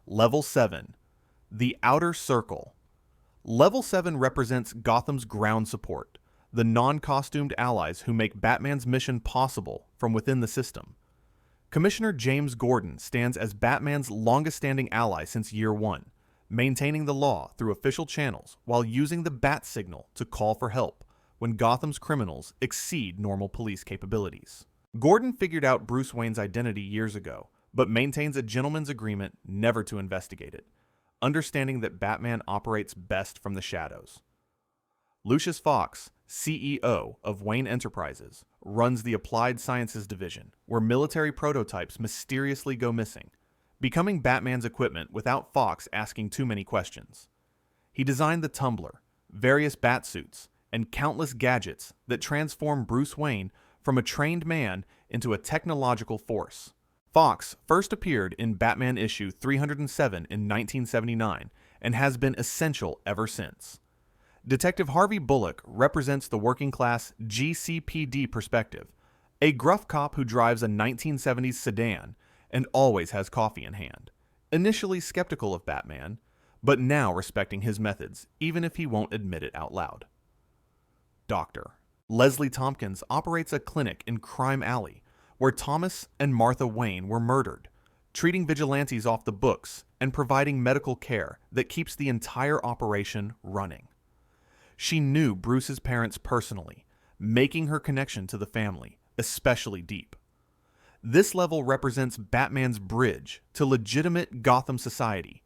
Level 7. The Outer Circle. Level 7 represents Gotham's ground support, the non-costumed allies who make Batman's mission possible from within the system. Commissioner James Gordon stands as Batman's longest-standing ally since Year 1, maintaining the law through official channels while using the bat signal to call for help when Gotham's criminals exceed normal police capabilities. Gordon figured out Bruce Wayne's identity years ago, but maintains a gentleman's agreement never to investigate it, understanding that Batman operates best from the shadows. Lucius Fox, CEO of Wayne Enterprises, runs the Applied Sciences Division, where military prototypes mysteriously go missing, becoming Batman's equipment without Fox asking too many questions. He designed the Tumbler, various Batsuits, and countless gadgets that transform Bruce Wayne from a trained man into a technological force. Fox first appeared in Batman issue 307 in 1979 and has been essential ever since. Detective Harvey Bullock represents the working-class GCPD perspective, a gruff cop who drives a 1970s sedan and always has coffee in hand. Initially skeptical of Batman, but now respecting his methods, even if he won't admit it out loud. Doctor. Leslie Tompkins operates a clinic in Crime Alley, where Thomas and Martha Wayne were murdered, treating vigilantes off the books and providing medical care that keeps the entire operation running. She knew Bruce's parents personally, making her connection to the family especially deep. This level represents Batman's bridge to legitimate Gotham society,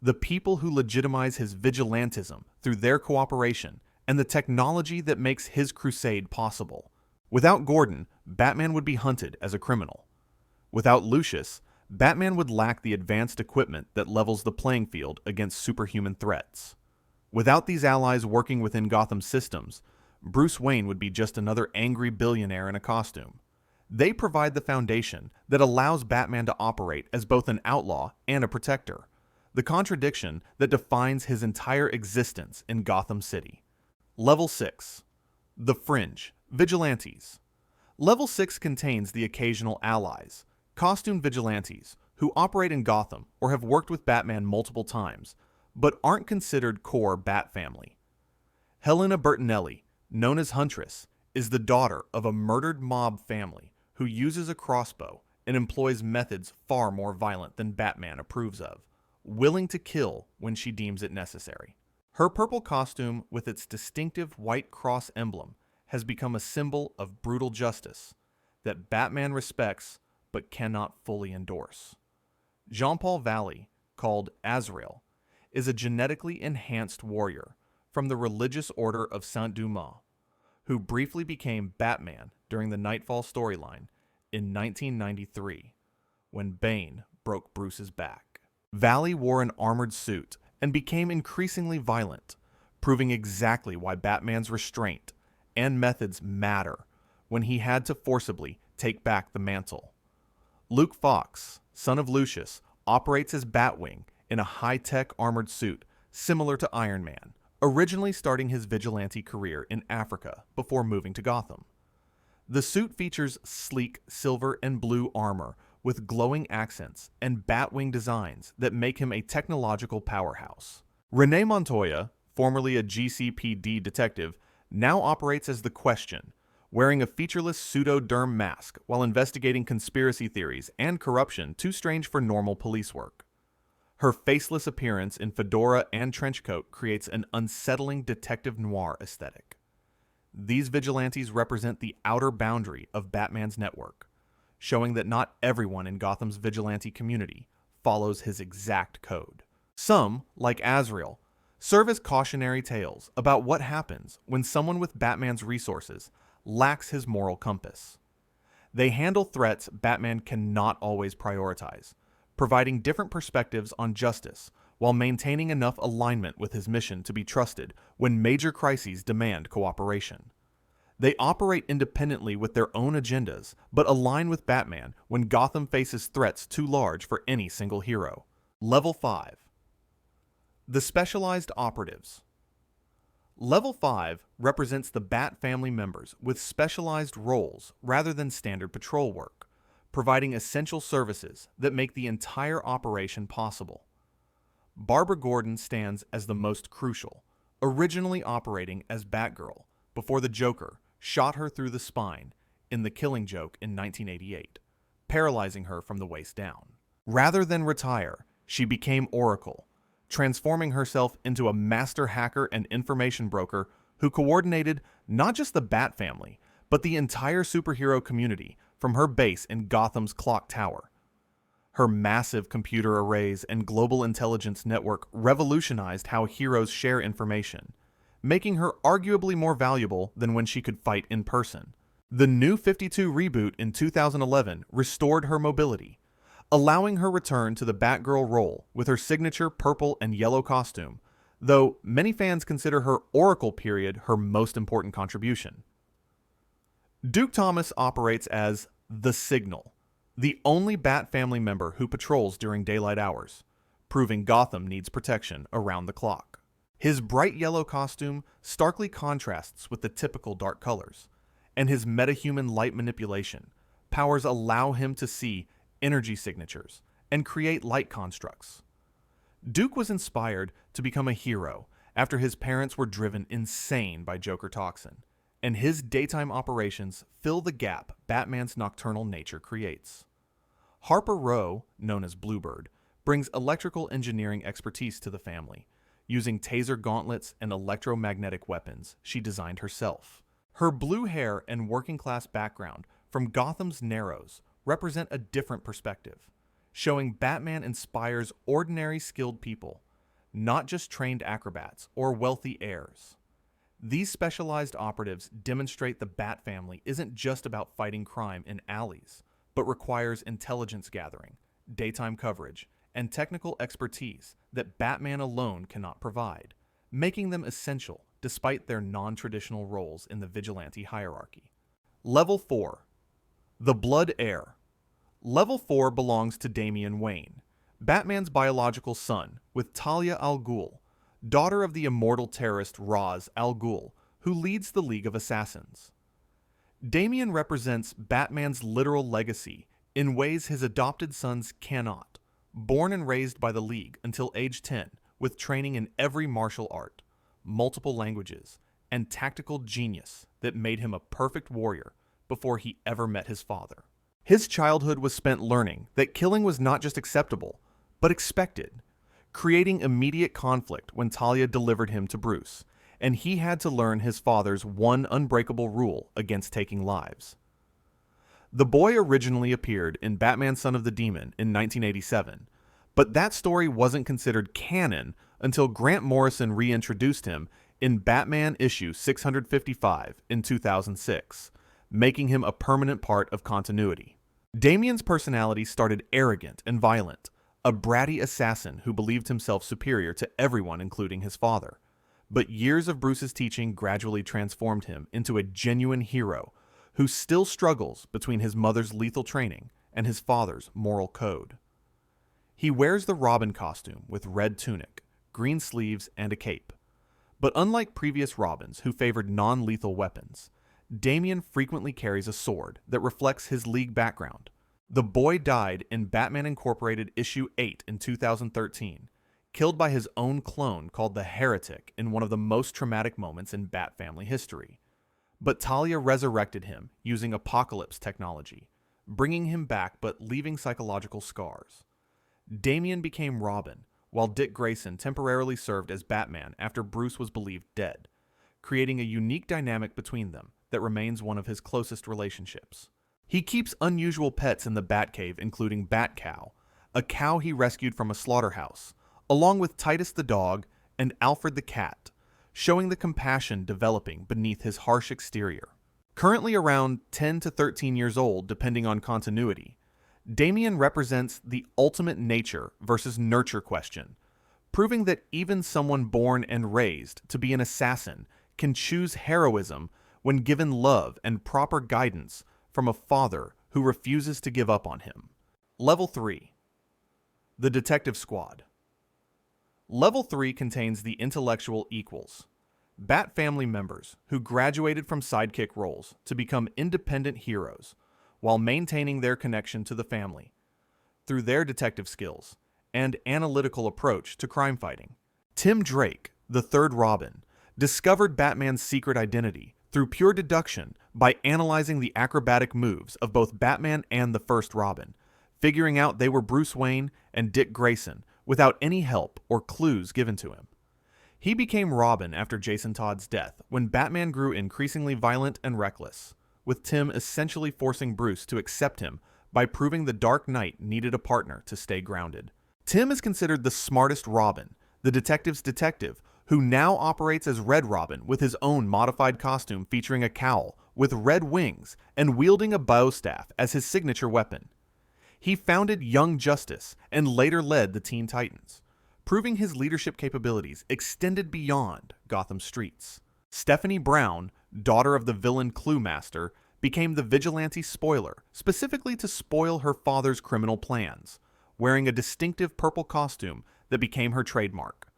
the people who legitimize his vigilantism through their cooperation and the technology that makes his crusade possible. Without Gordon, Batman would be hunted as a criminal. Without Lucius, Batman would lack the advanced equipment that levels the playing field against superhuman threats. Without these allies working within Gotham's systems, Bruce Wayne would be just another angry billionaire in a costume. They provide the foundation that allows Batman to operate as both an outlaw and a protector, the contradiction that defines his entire existence in Gotham City. Level 6. The Fringe. Vigilantes. Level 6 contains the occasional allies, costume vigilantes, who operate in Gotham or have worked with Batman multiple times, but aren't considered core Bat family. Helena Bertinelli, known as Huntress, is the daughter of a murdered mob family who uses a crossbow and employs methods far more violent than Batman approves of, willing to kill when she deems it necessary. Her purple costume with its distinctive white cross emblem has become a symbol of brutal justice that Batman respects but cannot fully endorse. Jean-Paul Valley, called Azrael, is a genetically enhanced warrior from the religious order of Saint-Dumas, who briefly became Batman during the Nightfall storyline in 1993, when Bane broke Bruce's back. Valley wore an armored suit and became increasingly violent, proving exactly why Batman's restraint and methods matter when he had to forcibly take back the mantle. Luke Fox, son of Lucius, operates as Batwing in a high-tech armored suit similar to Iron Man, originally starting his vigilante career in Africa before moving to Gotham. The suit features sleek silver and blue armor with glowing accents and Batwing designs that make him a technological powerhouse. Renee Montoya, formerly a GCPD detective, now operates as the Question, wearing a featureless pseudoderm mask while investigating conspiracy theories and corruption too strange for normal police work. Her faceless appearance in fedora and trench coat creates an unsettling detective noir aesthetic. These vigilantes represent the outer boundary of Batman's network, showing that not everyone in Gotham's vigilante community follows his exact code. Some, like Azrael, serve as cautionary tales about what happens when someone with Batman's resources lacks his moral compass. They handle threats Batman cannot always prioritize, providing different perspectives on justice while maintaining enough alignment with his mission to be trusted when major crises demand cooperation. They operate independently with their own agendas, but align with Batman when Gotham faces threats too large for any single hero. Level 5. The Specialized Operatives. Level 5 represents the Bat family members with specialized roles rather than standard patrol work, providing essential services that make the entire operation possible. Barbara Gordon stands as the most crucial, originally operating as Batgirl before the Joker shot her through the spine in The Killing Joke in 1988, paralyzing her from the waist down. Rather than retire, she became Oracle, transforming herself into a master hacker and information broker who coordinated not just the Bat family, but the entire superhero community from her base in Gotham's Clock Tower. Her massive computer arrays and global intelligence network revolutionized how heroes share information, making her arguably more valuable than when she could fight in person. The New 52 reboot in 2011 restored her mobility, allowing her return to the Batgirl role with her signature purple and yellow costume, though many fans consider her Oracle period her most important contribution. Duke Thomas operates as the Signal, the only Bat family member who patrols during daylight hours, proving Gotham needs protection around the clock. His bright yellow costume starkly contrasts with the typical dark colors, and his metahuman light manipulation powers allow him to see energy signatures and create light constructs. Duke was inspired to become a hero after his parents were driven insane by Joker toxin, and his daytime operations fill the gap Batman's nocturnal nature creates. Harper Row, known as Bluebird, brings electrical engineering expertise to the family, using taser gauntlets and electromagnetic weapons she designed herself. Her blue hair and working-class background from Gotham's Narrows represent a different perspective, showing Batman inspires ordinary skilled people, not just trained acrobats or wealthy heirs. These specialized operatives demonstrate the Bat family isn't just about fighting crime in alleys, but requires intelligence gathering, daytime coverage, and technical expertise that Batman alone cannot provide, making them essential despite their non-traditional roles in the vigilante hierarchy. Level 4. The Blood Heir. Level 4 belongs to Damian Wayne, Batman's biological son, with Talia al Ghul, daughter of the immortal terrorist Ra's al Ghul, who leads the League of Assassins. Damian represents Batman's literal legacy in ways his adopted sons cannot, born and raised by the League until age 10, with training in every martial art, multiple languages, and tactical genius that made him a perfect warrior before he ever met his father. His childhood was spent learning that killing was not just acceptable, but expected, creating immediate conflict when Talia delivered him to Bruce, and he had to learn his father's one unbreakable rule against taking lives. The boy originally appeared in Batman Son of the Demon in 1987, but that story wasn't considered canon until Grant Morrison reintroduced him in Batman issue 655 in 2006, making him a permanent part of continuity. Damian's personality started arrogant and violent, a bratty assassin who believed himself superior to everyone, including his father. But years of Bruce's teaching gradually transformed him into a genuine hero who still struggles between his mother's lethal training and his father's moral code. He wears the Robin costume with red tunic, green sleeves, and a cape. But unlike previous Robins who favored non-lethal weapons, Damian frequently carries a sword that reflects his League background. The boy died in Batman Incorporated issue 8 in 2013, killed by his own clone called the Heretic in one of the most traumatic moments in Bat family history. But Talia resurrected him using Apocalypse technology, bringing him back but leaving psychological scars. Damian became Robin, while Dick Grayson temporarily served as Batman after Bruce was believed dead, creating a unique dynamic between them that remains one of his closest relationships. He keeps unusual pets in the Batcave, including Batcow, a cow he rescued from a slaughterhouse, along with Titus the dog and Alfred the cat, showing the compassion developing beneath his harsh exterior. Currently around 10 to 13 years old, depending on continuity, Damian represents the ultimate nature versus nurture question, proving that even someone born and raised to be an assassin can choose heroism when given love and proper guidance from a father who refuses to give up on him. Level 3. The Detective Squad. Level 3 contains the intellectual equals, Bat family members who graduated from sidekick roles to become independent heroes while maintaining their connection to the family through their detective skills and analytical approach to crime fighting. Tim Drake, the third Robin, discovered Batman's secret identity through pure deduction by analyzing the acrobatic moves of both Batman and the first Robin, figuring out they were Bruce Wayne and Dick Grayson without any help or clues given to him. He became Robin after Jason Todd's death when Batman grew increasingly violent and reckless, with Tim essentially forcing Bruce to accept him by proving the Dark Knight needed a partner to stay grounded. Tim is considered the smartest Robin, the detective's detective, who now operates as Red Robin with his own modified costume featuring a cowl with red wings and wielding a bow staff as his signature weapon. He founded Young Justice and later led the Teen Titans, proving his leadership capabilities extended beyond Gotham streets. Stephanie Brown, daughter of the villain Clue Master, became the vigilante spoiler, specifically to spoil her father's criminal plans, wearing a distinctive purple costume that became her trademark.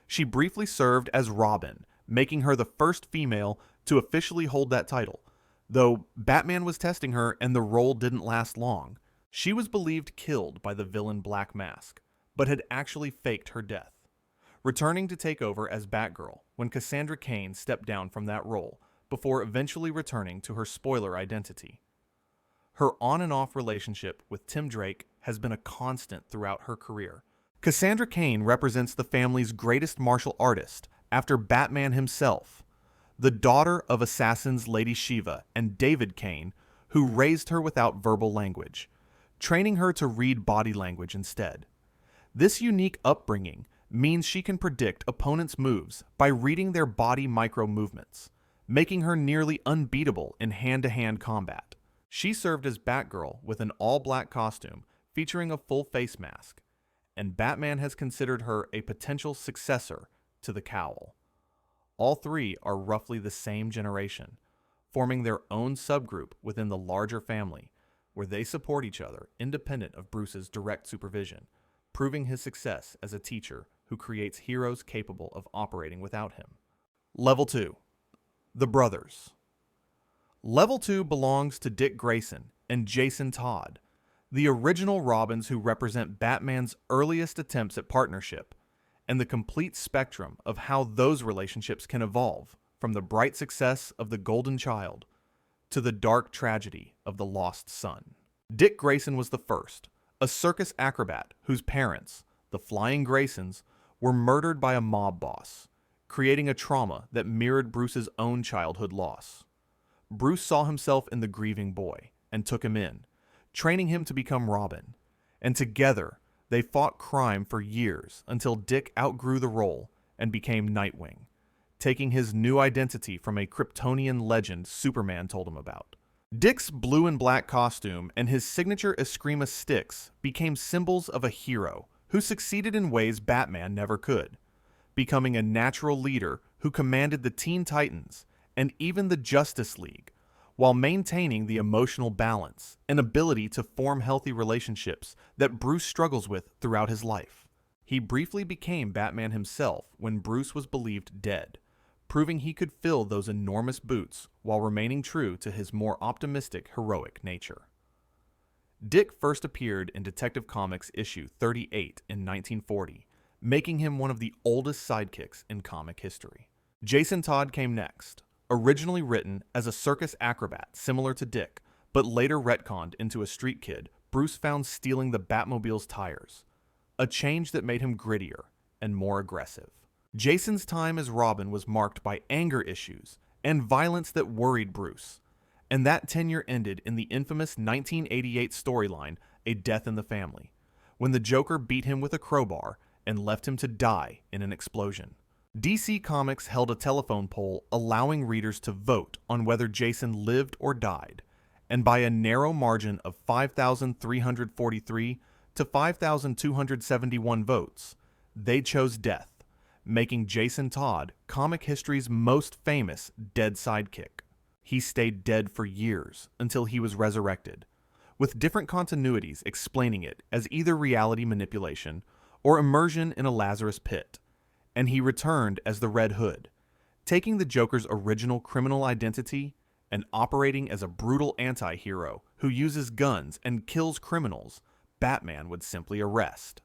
She briefly served as Robin, making her the first female to officially hold that title, though Batman was testing her and the role didn't last long. She was believed killed by the villain Black Mask, but had actually faked her death, returning to take over as Batgirl when Cassandra Cain stepped down from that role before eventually returning to her spoiler identity. Her on and off relationship with Tim Drake has been a constant throughout her career. Cassandra Cain represents the family's greatest martial artist after Batman himself, the daughter of assassins Lady Shiva and David Cain, who raised her without verbal language, training her to read body language instead. This unique upbringing means she can predict opponents' moves by reading their body micro-movements, making her nearly unbeatable in hand-to-hand combat. She served as Batgirl with an all-black costume featuring a full face mask, and Batman has considered her a potential successor to the cowl. All three are roughly the same generation, forming their own subgroup within the larger family, where they support each other independent of Bruce's direct supervision, proving his success as a teacher who creates heroes capable of operating without him. Level 2. The Brothers. Level 2 belongs to Dick Grayson and Jason Todd, the original Robins who represent Batman's earliest attempts at partnership, and the complete spectrum of how those relationships can evolve, from the bright success of the Golden Child to the dark tragedy of the lost son. Dick Grayson was the first, a circus acrobat whose parents, the Flying Graysons, were murdered by a mob boss, creating a trauma that mirrored Bruce's own childhood loss. Bruce saw himself in the grieving boy and took him in, training him to become Robin, and together they fought crime for years until Dick outgrew the role and became Nightwing, taking his new identity from a Kryptonian legend Superman told him about. Dick's blue and black costume and his signature Eskrima sticks became symbols of a hero who succeeded in ways Batman never could, becoming a natural leader who commanded the Teen Titans and even the Justice League, while maintaining the emotional balance and ability to form healthy relationships that Bruce struggles with throughout his life. He briefly became Batman himself when Bruce was believed dead, proving he could fill those enormous boots while remaining true to his more optimistic, heroic nature. Dick first appeared in Detective Comics issue 38 in 1940, making him one of the oldest sidekicks in comic history. Jason Todd came next, originally written as a circus acrobat similar to Dick, but later retconned into a street kid Bruce found stealing the Batmobile's tires, a change that made him grittier and more aggressive. Jason's time as Robin was marked by anger issues and violence that worried Bruce, and that tenure ended in the infamous 1988 storyline, A Death in the Family, when the Joker beat him with a crowbar and left him to die in an explosion. DC Comics held a telephone poll allowing readers to vote on whether Jason lived or died, and by a narrow margin of 5,343 to 5,271 votes, they chose death, making Jason Todd comic history's most famous dead sidekick. He stayed dead for years until he was resurrected, with different continuities explaining it as either reality manipulation or immersion in a Lazarus pit, and he returned as the Red Hood, taking the Joker's original criminal identity and operating as a brutal anti-hero who uses guns and kills criminals Batman would simply arrest.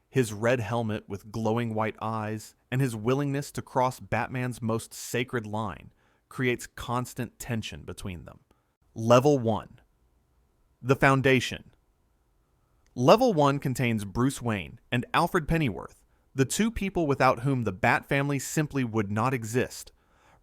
His red helmet with glowing white eyes and his willingness to cross Batman's most sacred line creates constant tension between them. Level 1. The Foundation. Level 1 contains Bruce Wayne and Alfred Pennyworth, the two people without whom the Bat family simply would not exist,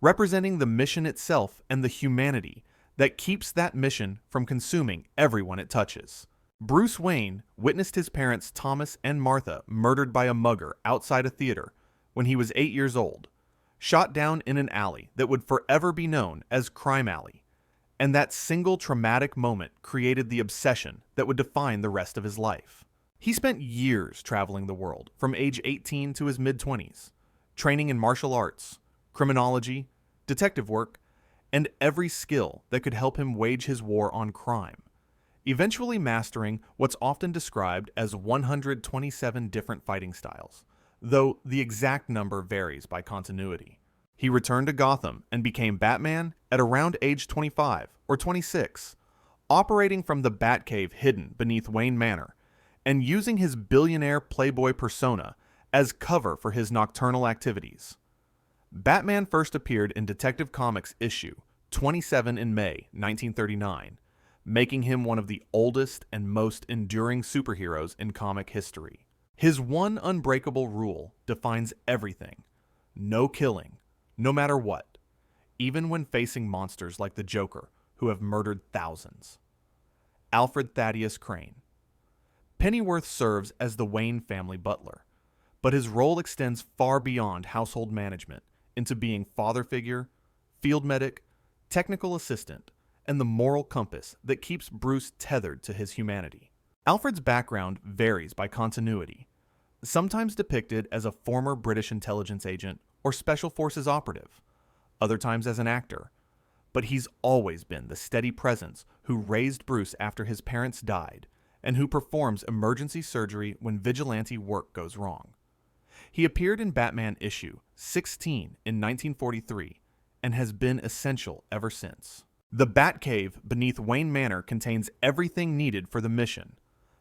representing the mission itself and the humanity that keeps that mission from consuming everyone it touches. Bruce Wayne witnessed his parents Thomas and Martha murdered by a mugger outside a theater when he was 8 years old, shot down in an alley that would forever be known as Crime Alley. And that single traumatic moment created the obsession that would define the rest of his life. He spent years traveling the world from age 18 to his mid-20s, training in martial arts, criminology, detective work, and every skill that could help him wage his war on crime, eventually mastering what's often described as 127 different fighting styles, though the exact number varies by continuity. He returned to Gotham and became Batman at around age 25 or 26, operating from the Batcave hidden beneath Wayne Manor and using his billionaire playboy persona as cover for his nocturnal activities. Batman first appeared in Detective Comics issue 27 in May 1939, making him one of the oldest and most enduring superheroes in comic history. His one unbreakable rule defines everything: no killing, no matter what, even when facing monsters like the Joker, who have murdered thousands. Alfred Thaddeus Crane. Pennyworth serves as the Wayne family butler, but his role extends far beyond household management into being father figure, field medic, technical assistant, and the moral compass that keeps Bruce tethered to his humanity. Alfred's background varies by continuity, sometimes depicted as a former British intelligence agent or special forces operative, other times as an actor, but he's always been the steady presence who raised Bruce after his parents died and who performs emergency surgery when vigilante work goes wrong. He appeared in Batman issue 16 in 1943 and has been essential ever since. The Batcave beneath Wayne Manor contains everything needed for the mission: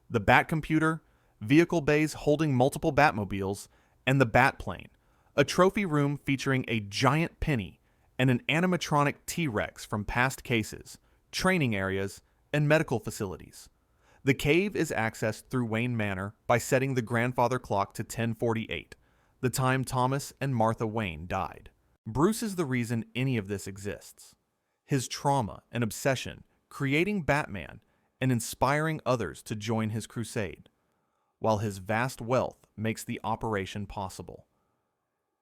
the Batcomputer, vehicle bays holding multiple Batmobiles, and the Batplane, a trophy room featuring a giant penny and an animatronic T-Rex from past cases, training areas, and medical facilities. The cave is accessed through Wayne Manor by setting the grandfather clock to 10:48, the time Thomas and Martha Wayne died. Bruce is the reason any of this exists. His trauma and obsession creating Batman and inspiring others to join his crusade, while his vast wealth makes the operation possible.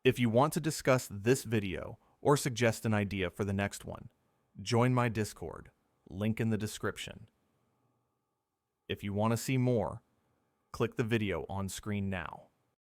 If you want to discuss this video or suggest an idea for the next one, join my Discord, link in the description. If you want to see more, click the video on screen now.